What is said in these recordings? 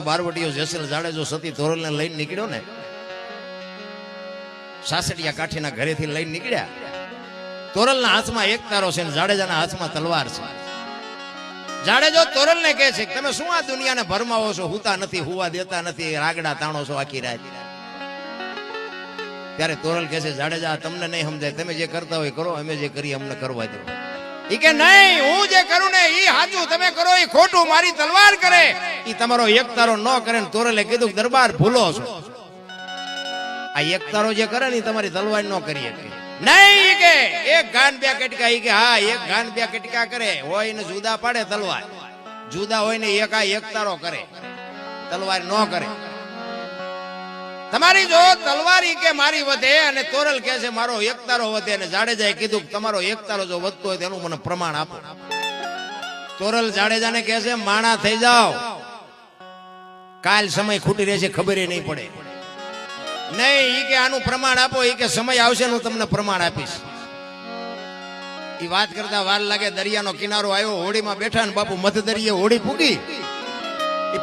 બારવટીયો જેસલ જાડેજો સતી તોરલને લઈને નીકળ્યો ને, સાસડિયા કાઠીના ઘરેથી લઈને નીકળ્યા. તોરલના હાથમાં એક તારો છે ને જાડેજાના હાથમાં તલવાર છે. જાડેજો તોરલને કહે છે કે તમે શું આ દુનિયાને ભરમાવો છો, હુતા નથી, હુવા દેતા નથી, રાગડા તાણો છો આખી રાત. ત્યારે તોરલ કહે છે જાડેજા તમને નહીં સમજાય, તમે જે કરતા હોય કરો, અમે જે કરીએ અમને કરવા દો. ઈ કે નહીં, હું જે કરું ને ઈ સાચું, તમે કરો ઈ ખોટું. મારી તલવાર કરે ઈ તમારો એક તારો ન કરે. તોરલે કીધું દરબાર ભૂલો છો, આ એક તારો જે કરે ને તમારી તલવાર ન કરી શકે. નહીં કે એક ગાન બે કટકા, ઈ કે હા એક ગાન બે કટકા કરે, હોય ને જુદા પાડે તલવાર, જુદા હોય ને એક તારો કરે, તલવાર ન કરે. તમારી જો તલવાર ઈ કે મારી વધે અને તોરલ કહે છે મારો એક તારો વધે, અને જાડેજાએ કીધું તમારો એક તારો જો વધતો હોય તેનું મને પ્રમાણ આપો. તોરલ જાડેજાને કહે છે માણા થઈ જાઓ, કાલ સમય ખૂટી રહેશે, ખબર નહીં પડે. નહીં, ઈ કે આનું પ્રમાણ આપો, ઈ કે સમય આવશે હું તમને પ્રમાણ આપીશ. ઈ વાત કરતા વાર લાગે, દરિયાનો કિનારો આવ્યો, હોડીમાં બેઠા ને બાપુ મધ દરિયે હોડી પૂગી.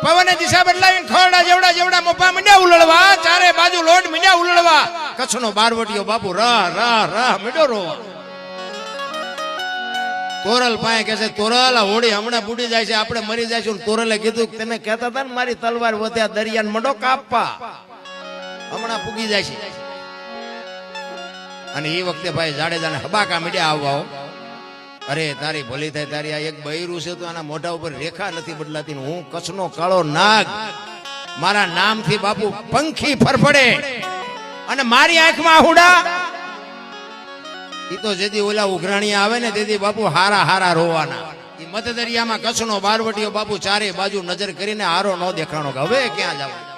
પવને દિશા બદલાવીને ખોરડા જેવડા જેવડા મોપા મીંડ્યા ઉલળવા, ચારે બાજુ લોટ મીંડ્યા ઉલળવા. કચ્છનો બારવટીયો બાપુ રહ રહ રહ મીંડો રોવા. તોરલ પાસે કહે છે તોરલ આ હોડી હમણાં બુડી જાય છે, આપણે મરી જઈશું. તોરલે કીધું તમે કહેતા હતા ને મારી તલવાર વધ્યા દરિયાને મંડો કાપવા, હમણાં પૂગી જાય છે. અને એ વખતે ભાઈ જાડેજાને હબાકા મીંડ્યા આવવા. અરે તારી ભલી થાય, તારી આ એક બૈરું છે તો આના મોઢા ઉપર રેખા નથી બદલાતી. હું કચ્છનો કાળો નાગ, મારા નામથી બાપુ પંખી ફરફડે અને મારી આંખમાં આહુડા. ઈ તો જેદી ઓલા ઉઘરાણીયા આવે ને તેથી બાપુ હારા હારા રોવાના. ઈ મધ દરિયામાં કચ્છનો બારવટીયો બાપુ ચારે બાજુ નજર કરીને હારો ન દેખાણો કે હવે ક્યાં જવાનું.